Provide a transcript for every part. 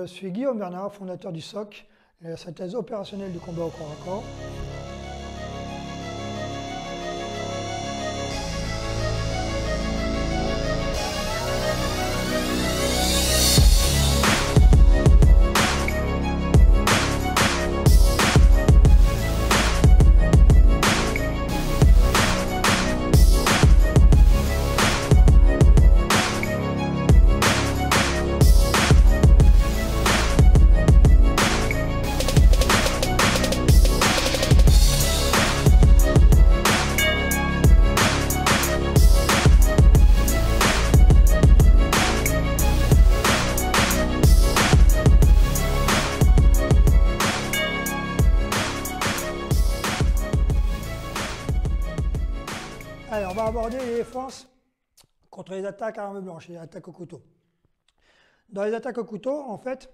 Je suis Guillaume Bernard, fondateur du SOC, la synthèse opérationnelle du combat au corps à corps. Allez, on va aborder les défenses contre les attaques à arme blanche et les attaques au couteau. Dans les attaques au couteau, en fait,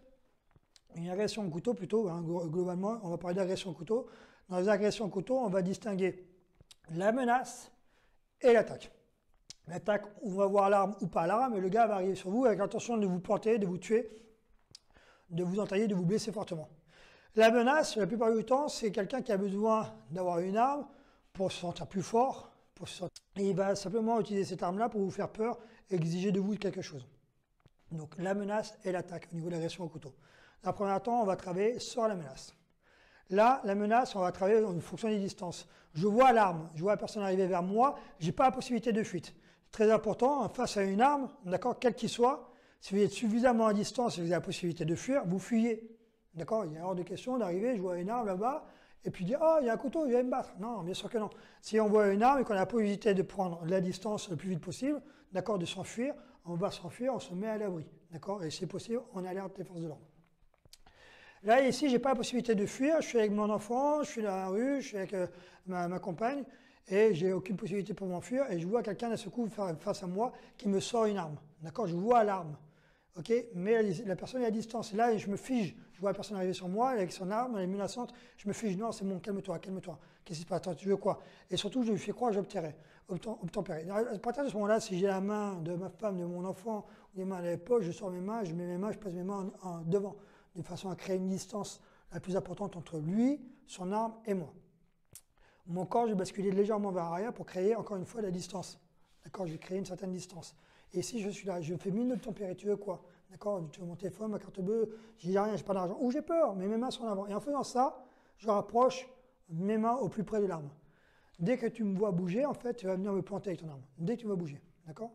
une agression au couteau plutôt, hein, globalement, on va parler d'agression au couteau. Dans les agressions au couteau, on va distinguer la menace et l'attaque. L'attaque, on va voir l'arme ou pas l'arme, et le gars va arriver sur vous avec l'intention de vous planter, de vous tuer, de vous entailler, de vous blesser fortement. La menace, la plupart du temps, c'est quelqu'un qui a besoin d'avoir une arme pour se sentir plus fort, et il va simplement utiliser cette arme-là pour vous faire peur et exiger de vous quelque chose. Donc la menace et l'attaque au niveau de l'agression au couteau. Dans un premier temps, on va travailler sur la menace. Là, la menace, on va travailler en fonction des distances. Je vois l'arme, je vois la personne arriver vers moi, je n'ai pas la possibilité de fuite. Très important, face à une arme, d'accord, quelle qu'il soit, si vous êtes suffisamment à distance et vous avez la possibilité de fuir, vous fuyez. D'accord, il y a hors de question d'arriver, je vois une arme là-bas, et puis dire « Oh, il y a un couteau, il va me battre ». Non, bien sûr que non. Si on voit une arme et qu'on a la possibilité de prendre la distance le plus vite possible, d'accord, de s'enfuir, on va s'enfuir, on se met à l'abri. D'accord, et c'est possible, on alerte les forces de l'ordre. Là, ici, je n'ai pas la possibilité de fuir, je suis avec mon enfant, je suis dans la rue, je suis avec ma compagne, et j'ai aucune possibilité pour m'enfuir, et je vois quelqu'un d'un seul coup face à moi qui me sort une arme. D'accord, je vois l'arme. Okay, mais la personne est à distance. Et là, je me fige. Je vois la personne arriver sur moi avec son arme, elle est menaçante. Je me fige. Non, c'est bon, calme-toi, calme-toi. Qu'est-ce qui se passe? Attends, tu veux quoi? Et surtout, je lui fais croire que j'obtempérais. À partir de ce moment-là, si j'ai la main de ma femme, de mon enfant, ou les mains à la poche, je sors mes mains, je mets mes mains, je passe mes mains en devant, de façon à créer une distance la plus importante entre lui, son arme et moi. Mon corps, je vais basculer légèrement vers l'arrière pour créer encore une fois la distance. D'accord, je vais créer une certaine distance. Et si je suis là, je fais mine de tempérer, tu veux quoi? D'accord, tu veux mon téléphone, ma carte bleue, j'ai rien, j'ai pas d'argent, ou j'ai peur, mais mes mains sont en avant. Et en faisant ça, je rapproche mes mains au plus près de l'arme. Dès que tu me vois bouger, en fait, tu vas venir me planter avec ton arme. Dès que tu vas bouger, d'accord?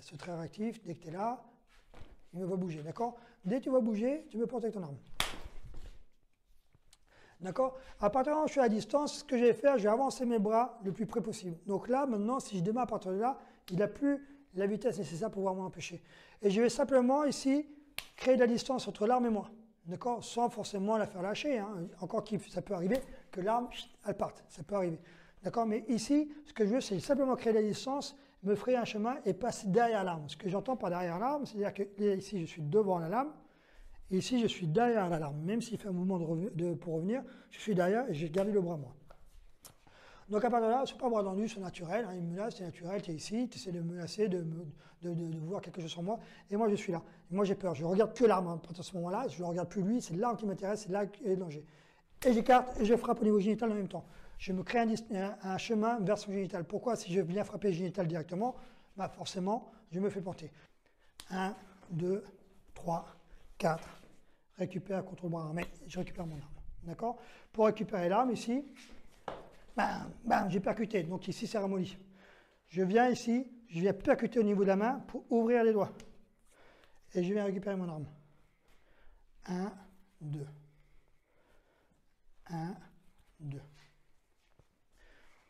C'est très réactif, dès que tu es là, il me voit bouger, d'accord? Dès que tu vas bouger, tu me plantes avec ton arme. D'accord? À partir du moment où je suis à distance, ce que je vais faire, je vais avancer mes bras le plus près possible. Donc là, maintenant, si je démarre à partir de là, il n'a plus la vitesse nécessaire pour pouvoir m'empêcher. Et je vais simplement ici créer de la distance entre l'arme et moi. D'accord? Sans forcément la faire lâcher. Hein. Encore que ça peut arriver que l'arme, elle parte. Ça peut arriver. D'accord? Mais ici, ce que je veux, c'est simplement créer de la distance, me frayer un chemin et passer derrière l'arme. Ce que j'entends par derrière l'arme, c'est-à-dire que ici, je suis devant la lame. Et ici, je suis derrière la lame. Même s'il fait un mouvement pour revenir, je suis derrière et j'ai gardé le bras moi. Donc à partir de là, ce n'est pas bras tendu, c'est naturel. Hein, il me menace, c'est naturel, tu es ici, tu essaies de me menacer, de voir quelque chose sur moi. Et moi, je suis là. Et moi, j'ai peur. Je ne regarde que l'arme. À partir de ce moment-là, je ne regarde plus lui, c'est l'arme qui m'intéresse, c'est là qu'il y a le danger. Et j'écarte et je frappe au niveau génital en même temps. Je me crée un chemin vers son génital. Pourquoi? Si je viens frapper le génital directement, bah forcément, je me fais planter. 1, 2, 3, 4. Récupère contre le bras armé. Je récupère mon arme. D'accord? Pour récupérer l'arme ici, bam, bam, j'ai percuté. Donc ici, c'est ramolli. Je viens ici, je viens percuter au niveau de la main pour ouvrir les doigts. Et je viens récupérer mon arme. 1, 2. 1, 2.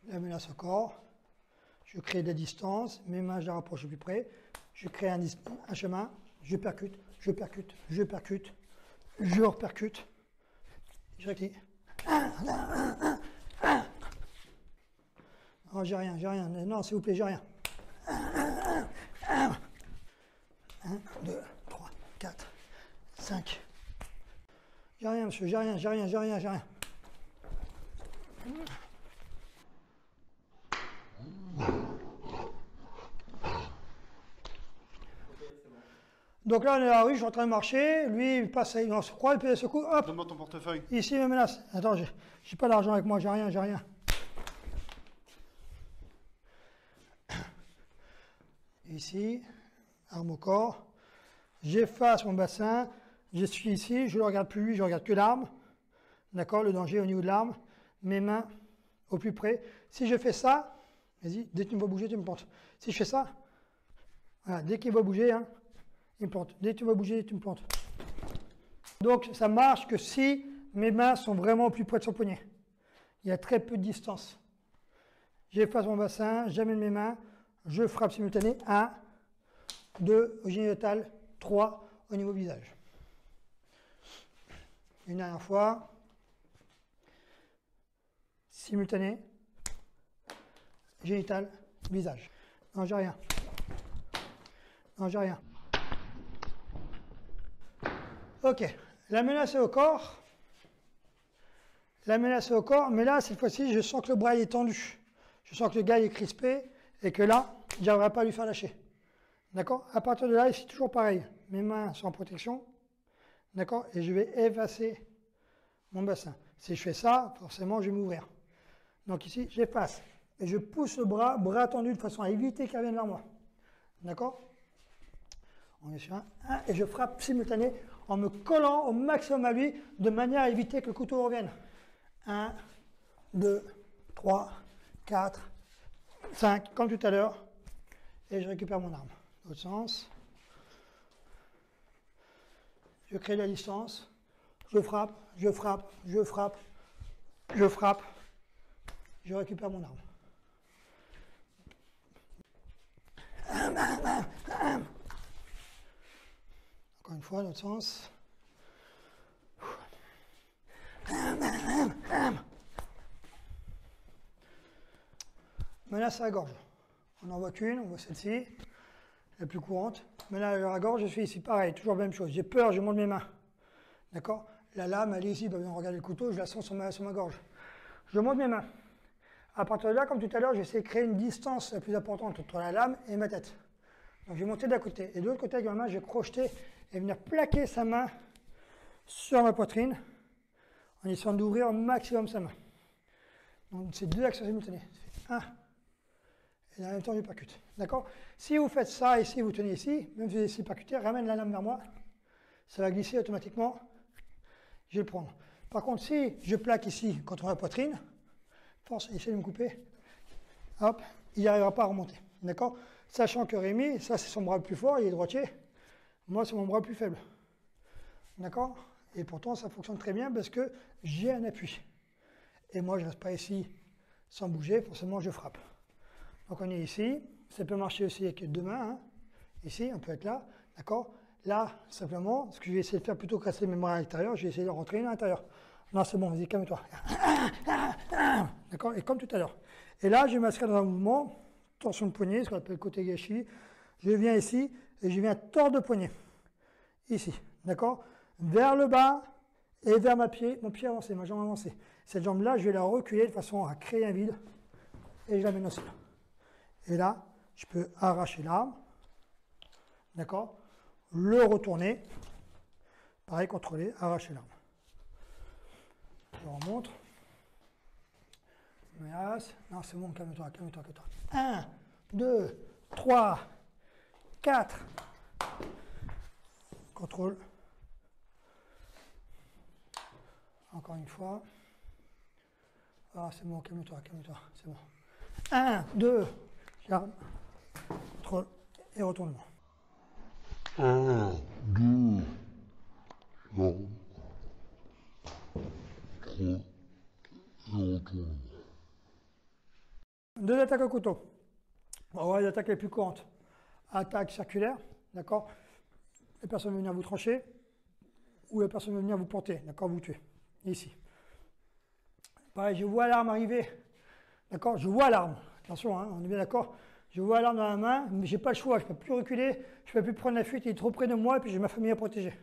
La menace au corps. Je crée de la distance. Mes mains, je les rapproche au plus près. Je crée un chemin. Je percute, je percute, je percute. Je repercute. Je rectifie. Oh, j'ai rien, j'ai rien. Non, s'il vous plaît, j'ai rien. 1, 2, 3, 4, 5. J'ai rien, monsieur, j'ai rien, j'ai rien, j'ai rien, j'ai rien. Donc là, on est dans la rue, je suis en train de marcher. Lui, il passe, il se croit, et puis il secoue, hop. Donne-moi ton portefeuille. Ici, il me menace. Attends, j'ai pas d'argent avec moi, j'ai rien, j'ai rien. Ici, arme au corps. J'efface mon bassin. Je suis ici, je ne le regarde plus lui, je regarde que l'arme. D'accord, le danger au niveau de l'arme. Mes mains au plus près. Si je fais ça, vas-y, dès que tu me vois bouger, tu me plantes. Si je fais ça, voilà, dès qu'il va bouger, hein, il me plante. Dès que tu vas bouger, tu me plantes. Donc ça marche que si mes mains sont vraiment au plus près de son poignet. Il y a très peu de distance. J'efface mon bassin, j'amène mes mains, je frappe simultané. 1, 2 au génital, 3 au niveau visage. Une dernière fois. Simultané. Génital, visage. Non, j'ai rien. Non, j'ai rien. Ok. La menace est au corps. La menace est au corps, mais là, cette fois-ci, je sens que le bras est tendu. Je sens que le gars est crispé et que là, je n'arriverai pas à lui faire lâcher. D'accord? À partir de là, c'est toujours pareil. Mes mains sont en protection. D'accord? Et je vais effacer mon bassin. Si je fais ça, forcément, je vais m'ouvrir. Donc ici, j'efface. Et je pousse le bras tendu de façon à éviter qu'il vienne vers moi. D'accord? On est sur un, et je frappe simultané en me collant au maximum à lui de manière à éviter que le couteau revienne. 1, 2, 3, 4, 5, comme tout à l'heure. Et je récupère mon arme. L'autre sens. Je crée de la distance. Je frappe, je frappe, je frappe, je frappe. Je récupère mon arme. Encore une fois, l'autre sens. Menace à la gorge. On n'en voit qu'une, on voit celle-ci, la plus courante. Menace à la gorge, je suis ici, pareil, toujours la même chose. J'ai peur, je monte mes mains. D'accord? La lame, elle est ici, pas besoin de regarder le couteau, je la sens sur ma gorge. Je monte mes mains. À partir de là, comme tout à l'heure, j'essaie de créer une distance la plus importante entre la lame et ma tête. Donc je vais monter d'un côté. Et de l'autre côté, avec ma main, je vais crocheter et venir plaquer sa main sur ma poitrine en essayant d'ouvrir au maximum sa main. Donc c'est deux actions simultanées. Un. Et en même temps, je percute. D'accord? Si vous faites ça ici, vous tenez ici, même si vous essayez de percuter, ramène la lame vers moi. Ça va glisser automatiquement. Je vais le prendre. Par contre, si je plaque ici contre la poitrine, force, essaye de me couper, hop, il n'y arrivera pas à remonter. D'accord? Sachant que Rémi, ça c'est son bras le plus fort, il est droitier. Moi, c'est mon bras le plus faible. D'accord? Et pourtant, ça fonctionne très bien parce que j'ai un appui. Et moi, je ne reste pas ici sans bouger, forcément, je frappe. Donc, on est ici. Ça peut marcher aussi avec deux mains. Hein. Ici, on peut être là. D'accord? Là, simplement, ce que je vais essayer de faire plutôt que de rester mes bras à l'intérieur, je vais essayer de rentrer à l'intérieur. Non, c'est bon, vas-y, calme-toi. D'accord? Et comme tout à l'heure. Et là, je vais m'inscrire dans un mouvement, torsion de poignet, ce qu'on appelle côté gâchis. Je viens ici et je viens tordre de poignet. Ici. D'accord? Vers le bas et vers mon pied avancé, ma jambe avancée. Cette jambe-là, je vais la reculer de façon à créer un vide et je la mène au sol. Et là, je peux arracher l'arme. D'accord? Le retourner. Pareil, contrôler, arracher l'arme. Je remonte. Menace. Non, c'est bon, calme-toi, calme-toi, calme-toi. 1, 2, 3, 4. Contrôle. Encore une fois. Ah, c'est bon, calme-toi, calme-toi, c'est bon. 1, 2, j'arme. Contrôle et retournement. 1, 2, j'arme. 3 et retournement. Deux attaques au couteau. On va voir les attaques les plus courantes. Attaque circulaire, d'accord? La personne va venir vous trancher ou la personne va venir vous planter, d'accord? Vous tuer. Ici. Pareil, je vois l'arme arriver. D'accord? Je vois l'arme. Attention, hein, on est bien d'accord? Je vois l'arme dans la main, mais je n'ai pas le choix. Je ne peux plus reculer, je ne peux plus prendre la fuite. Il est trop près de moi et puis j'ai ma famille à protéger.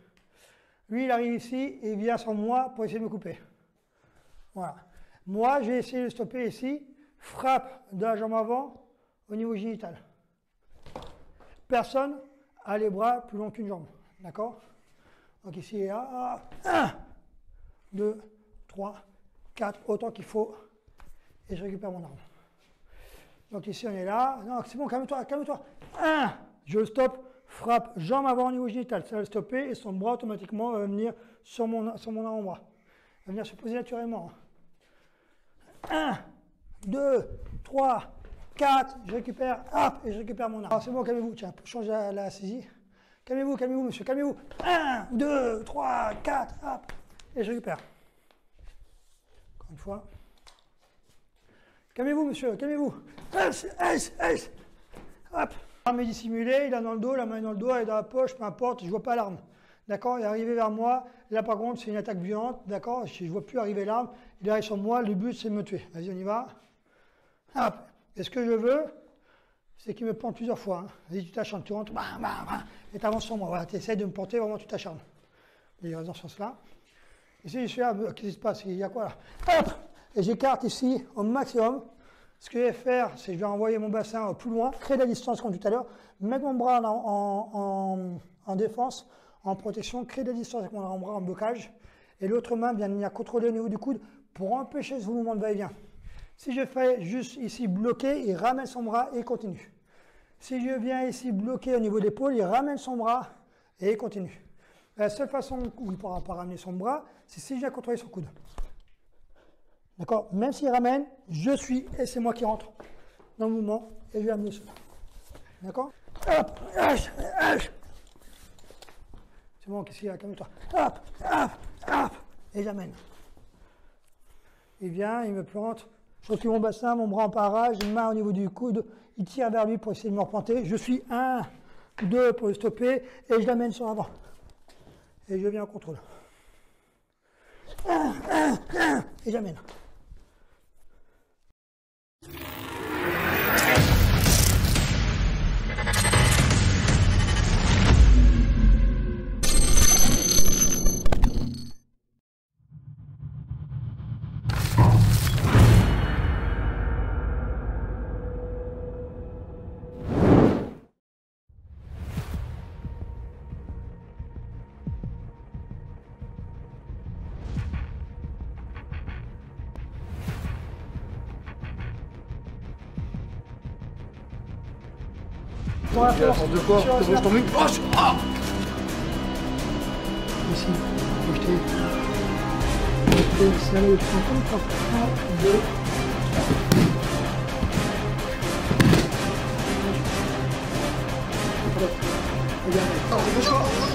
Lui, il arrive ici et il vient sur moi pour essayer de me couper. Voilà. Moi, je vais essayer de stopper ici. Frappe de la jambe avant au niveau génital. Personne a les bras plus longs qu'une jambe. D'accord? Donc ici et là, 1, 2, 3, 4, autant qu'il faut. Et je récupère mon arme. Donc ici on est là. Non, c'est bon, calme-toi, calme-toi. 1, je stoppe, frappe, jambe avant au niveau génital. Ça va le stopper et son bras automatiquement va venir sur mon avant-bras. Il va venir se poser naturellement. 1, 2, 3, 4, je récupère, hop, et je récupère mon arme. Alors c'est bon, calmez-vous, tiens, pour changer la saisie. Calmez-vous, calmez-vous, monsieur, calmez-vous. 1, 2, 3, 4, hop, et je récupère. Encore une fois. Calmez-vous, monsieur, calmez-vous. Hop. L'arme est dissimulée, il a dans le dos, la main est dans le dos, elle est dans la poche, peu importe, je ne vois pas l'arme. D'accord? Il est arrivé vers moi. Là, par contre, c'est une attaque violente. D'accord? Je ne vois plus arriver l'arme. Il arrive sur moi. Le but, c'est de me tuer. Vas-y, on y va. Hop. Et ce que je veux, c'est qu'il me plante plusieurs fois. Hein. Vas-y, tu t'acharnes, tu rentres, et tu avances sur moi. Voilà, tu essaies de me planter, vraiment, tu t'acharnes. Il y a dans ce sens-là. Ici, je suis là. Qu'est-ce qui se passe? Il y a quoi là? Hop. Et j'écarte ici au maximum. Ce que je vais faire, c'est que je vais envoyer mon bassin plus loin, créer de la distance comme tout à l'heure, mettre mon bras en défense, en protection, créer de la distance avec mon bras en blocage, et l'autre main vient venir contrôler au niveau du coude pour empêcher ce mouvement de va-et-vient. Si je fais juste ici bloquer, il ramène son bras et il continue. Si je viens ici bloquer au niveau de l'épaule, il ramène son bras et il continue. La seule façon où il ne pourra pas ramener son bras, c'est si je viens contrôler son coude. D'accord? Même s'il ramène, je suis, et c'est moi qui rentre dans le mouvement, et je vais amener cela. D'accord? Hop, c'est bon, qu'est-ce qu'il y a? Calme-toi. Hop, hop, hop, et j'amène. Il vient, il me plante, je recule mon bassin, mon bras en parage, une main au niveau du coude, il tire vers lui pour essayer de me replanter. Je suis 1, 2 pour le stopper, et je l'amène sur l'avant. Et je viens en contrôle. 1, et j'amène. La force de quoi? Comment je t'en mets? Ici, jeter. C'est là où tu prends 1, 2, 3. Regarde.